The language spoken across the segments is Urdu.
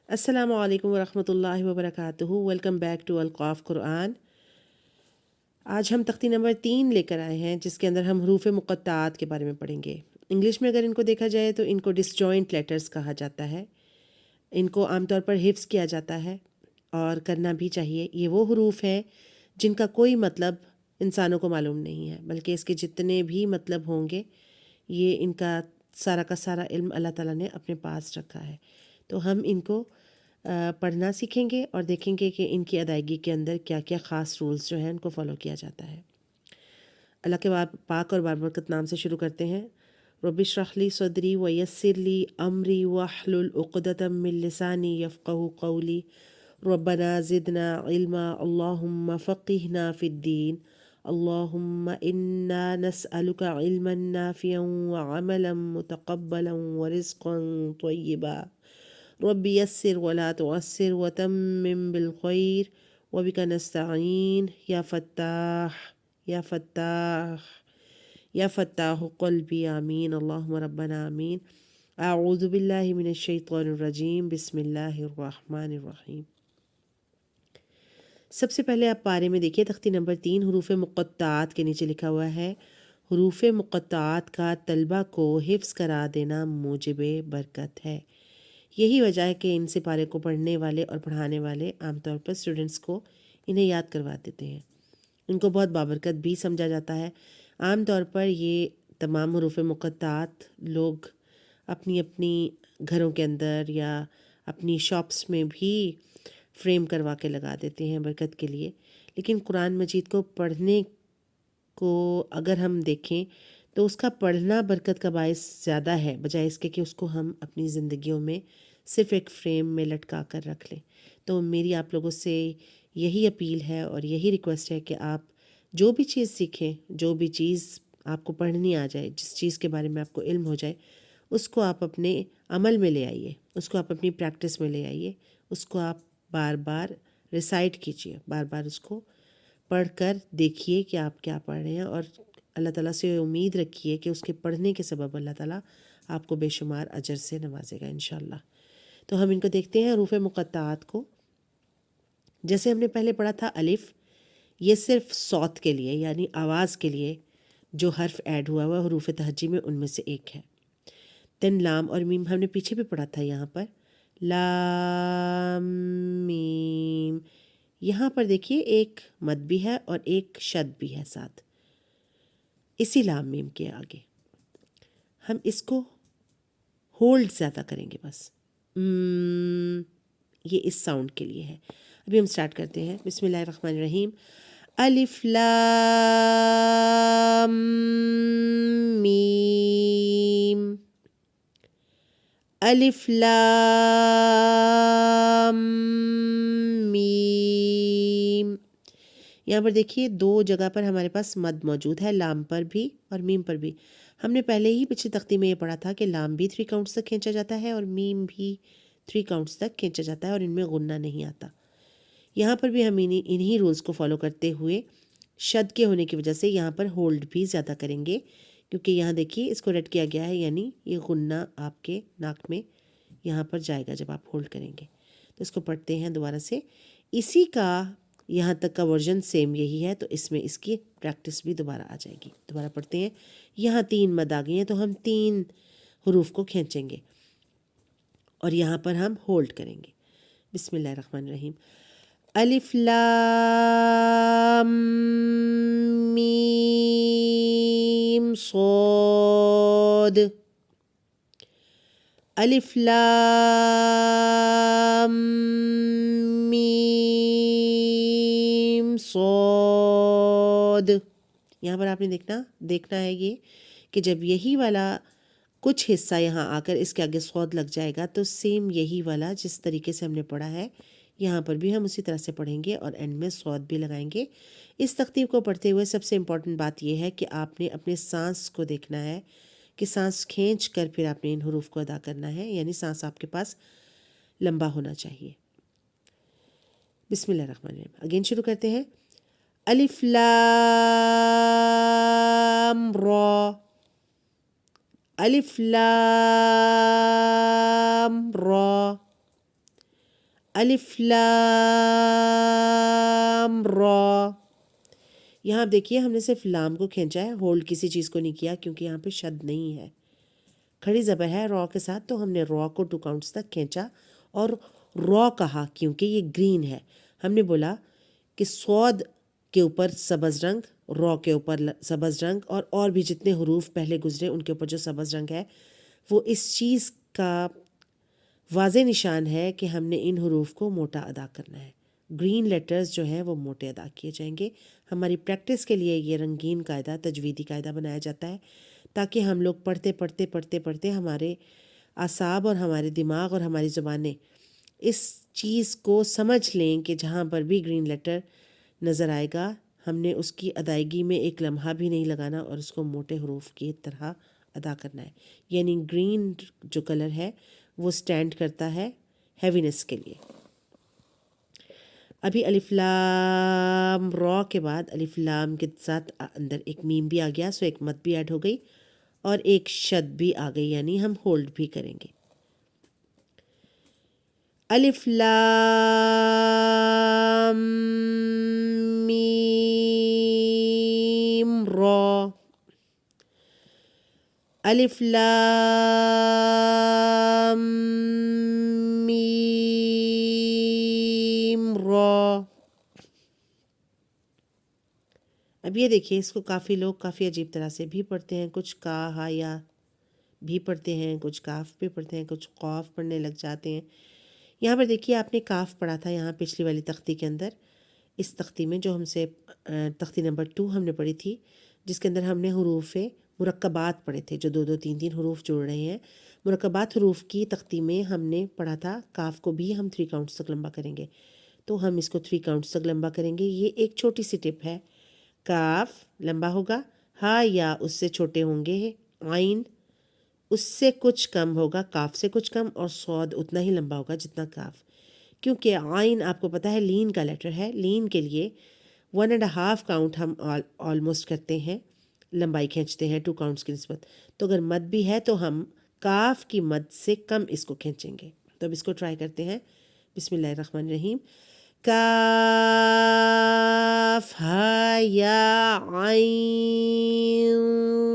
السلام علیکم ورحمۃ اللہ وبرکاتہ۔ ویلکم بیک ٹو القاف قرآن۔ آج ہم تختی نمبر 3 لے کر آئے ہیں، جس کے اندر ہم حروف مقطعات کے بارے میں پڑھیں گے۔ انگلش میں اگر ان کو دیکھا جائے تو ان کو ڈسجوائنٹ لیٹرز کہا جاتا ہے۔ ان کو عام طور پر حفظ کیا جاتا ہے اور کرنا بھی چاہیے۔ یہ وہ حروف ہیں جن کا کوئی مطلب انسانوں کو معلوم نہیں ہے، بلکہ اس کے جتنے بھی مطلب ہوں گے یہ ان کا سارا علم اللہ تعالیٰ نے اپنے پاس رکھا ہے۔ تو ہم ان کو پڑھنا سیکھیں گے اور دیکھیں گے کہ ان کی ادائیگی کے اندر کیا کیا خاص رولز جو ہیں ان کو فالو کیا جاتا ہے۔ اللہ کے پاک اور بابرکت نام سے شروع کرتے ہیں۔ رب اشرح لی صدری ویسر لی امری واحلل عقدۃ من لسانی یفقہوا قولی ربنا زدنا علما اللہم فقہنا فی الدین اللہم انا نسألک علما نافعا وعملا متقبلا ورزقا طیبا رب یسر ولا تعسر وتمم بالخیر وبک نستعین یا فتاح یا فتاح یا فتاح قلبی آمین اللہم ربنا آمین۔ اعوذ باللہ من الشیطان الرجیم، بسم اللہ الرحمن الرحیم۔ سب سے پہلے آپ پارے میں دیکھیے تختی نمبر 3 حروف مقطعات کے نیچے لکھا ہوا ہے، حروف مقطعات کا طلبہ کو حفظ کرا دینا موجب برکت ہے۔ یہی وجہ ہے کہ ان سپارے کو پڑھنے والے اور پڑھانے والے عام طور پر اسٹوڈنٹس کو انہیں یاد کروا دیتے ہیں۔ ان کو بہت بابرکت بھی سمجھا جاتا ہے۔ عام طور پر یہ تمام حروف مقطعات لوگ اپنی اپنی گھروں کے اندر یا اپنی شاپس میں بھی فریم کروا کے لگا دیتے ہیں برکت کے لیے، لیکن قرآن مجید کو پڑھنے کو اگر ہم دیکھیں تو اس کا پڑھنا برکت کا باعث زیادہ ہے، بجائے اس کے کہ اس کو ہم اپنی زندگیوں میں صرف ایک فریم میں لٹکا کر رکھ لیں۔ تو میری آپ لوگوں سے یہی اپیل ہے اور یہی ریکویسٹ ہے کہ آپ جو بھی چیز سیکھیں، جو بھی چیز آپ کو پڑھنی آ جائے، جس چیز کے بارے میں آپ کو علم ہو جائے، اس کو آپ اپنے عمل میں لے آئیے، اس کو آپ اپنی پریکٹس میں لے آئیے، اس کو آپ بار بار ریسائٹ کیجیے، بار بار اس کو پڑھ کر دیکھیے کہ آپ کیا پڑھ رہے ہیں، اور اللہ تعالیٰ سے امید رکھیے کہ اس کے پڑھنے کے سبب اللہ تعالیٰ آپ کو بے شمار اجر سے نوازے گا انشاءاللہ۔ تو ہم ان کو دیکھتے ہیں حروف مقطعات کو۔ جیسے ہم نے پہلے پڑھا تھا الف، یہ صرف صوت کے لیے یعنی آواز کے لیے جو حرف ایڈ ہوا ہوا حروف تہجی میں ان میں سے ایک ہے۔ دین لام اور میم ہم نے پیچھے بھی پڑھا تھا، یہاں پر لام میم، یہاں پر دیکھیے ایک مد بھی ہے اور ایک شد بھی ہے ساتھ اسی لام میم کے آگے۔ ہم اس کو ہولڈ زیادہ کریں گے بس، یہ اس ساؤنڈ کے لیے ہے۔ ابھی ہم سٹارٹ کرتے ہیں، بسم اللہ الرحمن الرحیم۔ الف لام میم، الف لام میم۔ یہاں پر دیکھیے دو جگہ پر ہمارے پاس مد موجود ہے، لام پر بھی اور میم پر بھی۔ ہم نے پہلے ہی پچھلی تختی میں یہ پڑھا تھا کہ لام بھی 3 کاؤنٹس تک کھینچا جاتا ہے اور میم بھی 3 کاؤنٹس تک کھینچا جاتا ہے اور ان میں غنہ نہیں آتا۔ یہاں پر بھی ہم انہی رولز کو فالو کرتے ہوئے شد کے ہونے کی وجہ سے یہاں پر ہولڈ بھی زیادہ کریں گے، کیونکہ یہاں دیکھیے اس کو رٹ کیا گیا ہے، یعنی یہ غنہ آپ کے ناک میں یہاں پر جائے گا جب آپ ہولڈ کریں گے۔ تو اس کو پڑھتے ہیں دوبارہ سے، اسی کا یہاں تک کا ورژن سیم یہی ہے، تو اس میں اس کی پریکٹس بھی دوبارہ آ جائے گی۔ دوبارہ پڑھتے ہیں، یہاں 3 مد آ گئی ہیں تو ہم 3 حروف کو کھینچیں گے اور یہاں پر ہم ہولڈ کریں گے۔ بسم اللہ الرحمن الرحیم۔ الف لام میم صاد، الف لام میم صاد۔ یہاں پر آپ نے دیکھنا ہے یہ کہ جب یہی والا کچھ حصہ یہاں آ کر اس کے آگے صاد لگ جائے گا تو سیم یہی والا جس طریقے سے ہم نے پڑھا ہے یہاں پر بھی ہم اسی طرح سے پڑھیں گے اور اینڈ میں صاد بھی لگائیں گے۔ اس ترتیب کو پڑھتے ہوئے سب سے امپورٹنٹ بات یہ ہے کہ آپ نے اپنے سانس کو دیکھنا ہے کہ سانس کھینچ کر پھر آپ نے ان حروف کو ادا کرنا ہے، یعنی سانس آپ کے پاس لمبا ہونا چاہیے۔ بسم اللہ الرحمن الرحیم، اگین شروع کرتے ہیں۔ الف لام را، الف لام را، الف لام را. یہاں آپ دیکھیے ہم نے صرف لام کو کھینچا ہے، ہولڈ کسی چیز کو نہیں کیا کیونکہ یہاں پہ شد نہیں ہے، کھڑی زبر ہے را کے ساتھ، تو ہم نے را کو 2 کاؤنٹس تک کھینچا اور را کہا کیونکہ یہ گرین ہے. ہم نے بولا کہ سود کے اوپر سبز رنگ، را کے اوپر سبز رنگ، اور بھی جتنے حروف پہلے گزرے ان کے اوپر جو سبز رنگ ہے وہ اس چیز کا واضح نشان ہے کہ ہم نے ان حروف کو موٹا ادا کرنا ہے. گرین لیٹرز جو ہیں وہ موٹے ادا کیے جائیں گے. ہماری پریکٹس کے لیے یہ رنگین قاعدہ، تجویدی قاعدہ بنایا جاتا ہے تاکہ ہم لوگ پڑھتے ہمارے اعصاب اور ہمارے دماغ اور ہماری زبانیں اس چیز کو سمجھ لیں کہ جہاں پر بھی گرین لیٹر نظر آئے گا ہم نے اس کی ادائیگی میں ایک لمحہ بھی نہیں لگانا اور اس کو موٹے حروف کی طرح ادا کرنا ہے. یعنی گرین جو کلر ہے وہ سٹینڈ کرتا ہے ہیوینس کے لیے. ابھی الف لام را کے بعد الف لام کے ساتھ اندر ایک میم بھی آ گیا، سو ایک مد بھی ایڈ ہو گئی اور ایک شد بھی آ گئی، یعنی ہم ہولڈ بھی کریں گے. الف لام میم را. الف لام میم را. اب یہ دیکھیے اس کو کافی لوگ کافی عجیب طرح سے بھی پڑھتے ہیں، کچھ کا ہا یا بھی پڑھتے ہیں، کچھ کاف بھی پڑھتے ہیں، کچھ قاف پڑھنے لگ جاتے ہیں. یہاں پر دیکھیے آپ نے کاف پڑھا تھا یہاں پچھلی والی تختی کے اندر، اس تختی میں جو ہم سے تختی نمبر 2 ہم نے پڑھی تھی، جس کے اندر ہم نے حروف مرکبات پڑھے تھے جو 2 3 3 حروف جوڑ رہے ہیں. مرکبات حروف کی تختی میں ہم نے پڑھا تھا کاف کو بھی ہم 3 کاؤنٹس تک لمبا کریں گے، تو ہم اس کو 3 کاؤنٹس تک لمبا کریں گے. یہ ایک چھوٹی سی ٹپ ہے. کاف لمبا ہوگا، ہا یا اس سے چھوٹے ہوں گے، عین اس سے کچھ کم ہوگا، کاف سے کچھ کم، اور صاد اتنا ہی لمبا ہوگا جتنا کاف. کیونکہ عین آپ کو پتہ ہے لین کا لیٹر ہے، لین کے لیے 1.5 کاؤنٹ ہم آلموسٹ کرتے ہیں، لمبائی کھینچتے ہیں 2 کاؤنٹس کی نسبت. تو اگر مد بھی ہے تو ہم کاف کی مد سے کم اس کو کھینچیں گے. تو اب اس کو ٹرائی کرتے ہیں. بسم اللہ الرحمن الرحیم. کاف ہا یا عین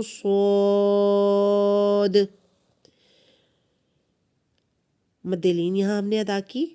صاد. مد لین یہاں ہم نے ادا کی.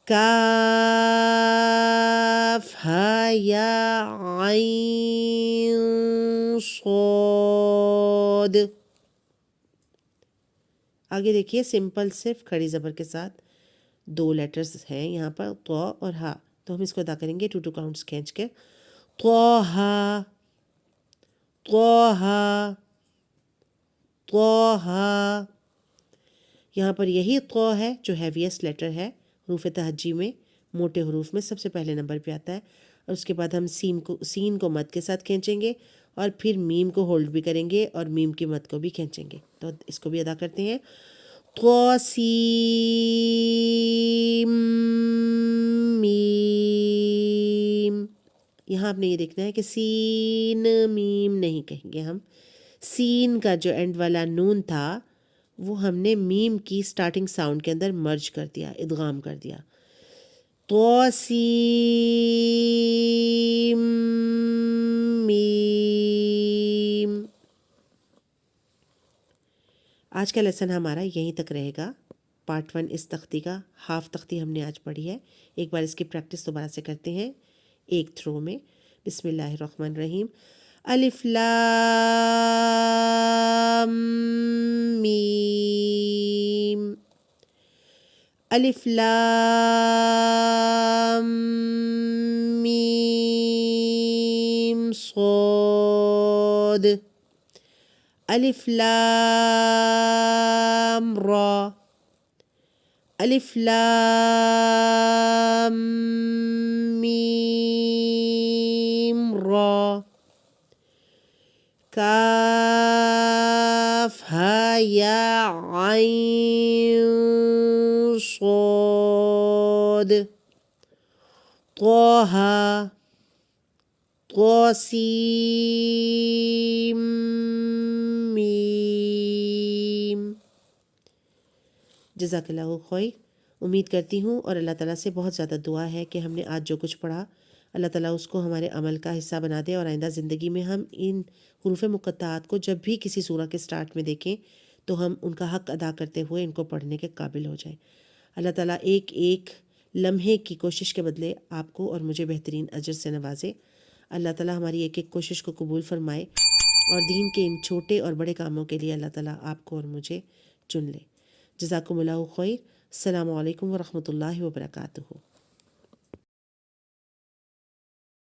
کاف ہا یا عین صاد. آگے دیکھیے سمپل صرف کھڑی زبر کے ساتھ 2 لیٹرز ہیں یہاں پر، تو اور ہا، تو ہم اس کو ادا کریں گے 2 کاؤنٹس کھینچ کے. طٰہٰ طٰہٰ طٰہٰ. یہاں پر یہی طٰ ہے جو ہیویسٹ لیٹر ہے حروف تہجی میں، موٹے حروف میں سب سے پہلے نمبر پہ آتا ہے. اور اس کے بعد ہم سین کو مد کے ساتھ کھینچیں گے اور پھر میم کو ہولڈ بھی کریں گے اور میم کی مد کو بھی کھینچیں گے. تو اس کو بھی ادا کرتے ہیں. طاسیم میم. یہاں آپ نے یہ دیکھنا ہے کہ سین میم نہیں کہیں گے ہم. سین کا جو اینڈ والا نون تھا وہ ہم نے میم کی سٹارٹنگ ساؤنڈ کے اندر مرج کر دیا، ادغام کر دیا. طاسیم میم. آج کا لیسن ہمارا یہیں تک رہے گا. پارٹ 1 اس تختی کا، ہاف تختی ہم نے آج پڑھی ہے. ایک بار اس کی پریکٹس دوبارہ سے کرتے ہیں ایک تھرو میں. بسم اللہ الرحمن الرحیم. الف لام میم. الف لام میم صاد. الف لام را. الف لام میم را. کاف ہا یا عین صاد. طٰہٰ طاسیم میم. جزاک اللہ خیر۔ امید کرتی ہوں اور اللہ تعالیٰ سے بہت زیادہ دعا ہے کہ ہم نے آج جو کچھ پڑھا اللہ تعالیٰ اس کو ہمارے عمل کا حصہ بنا دے، اور آئندہ زندگی میں ہم ان حروف مقطعات کو جب بھی کسی سورہ کے سٹارٹ میں دیکھیں تو ہم ان کا حق ادا کرتے ہوئے ان کو پڑھنے کے قابل ہو جائیں۔ اللہ تعالیٰ ایک ایک لمحے کی کوشش کے بدلے آپ کو اور مجھے بہترین اجر سے نوازے۔ اللہ تعالیٰ ہماری ایک ایک کوشش کو قبول فرمائے، اور دین کے ان چھوٹے اور بڑے کاموں کے لیے اللہ تعالیٰ آپ کو اور مجھے چن لے۔ جزاکم اللہ خیر۔ السلام علیکم ورحمۃ اللہ وبرکاتہ۔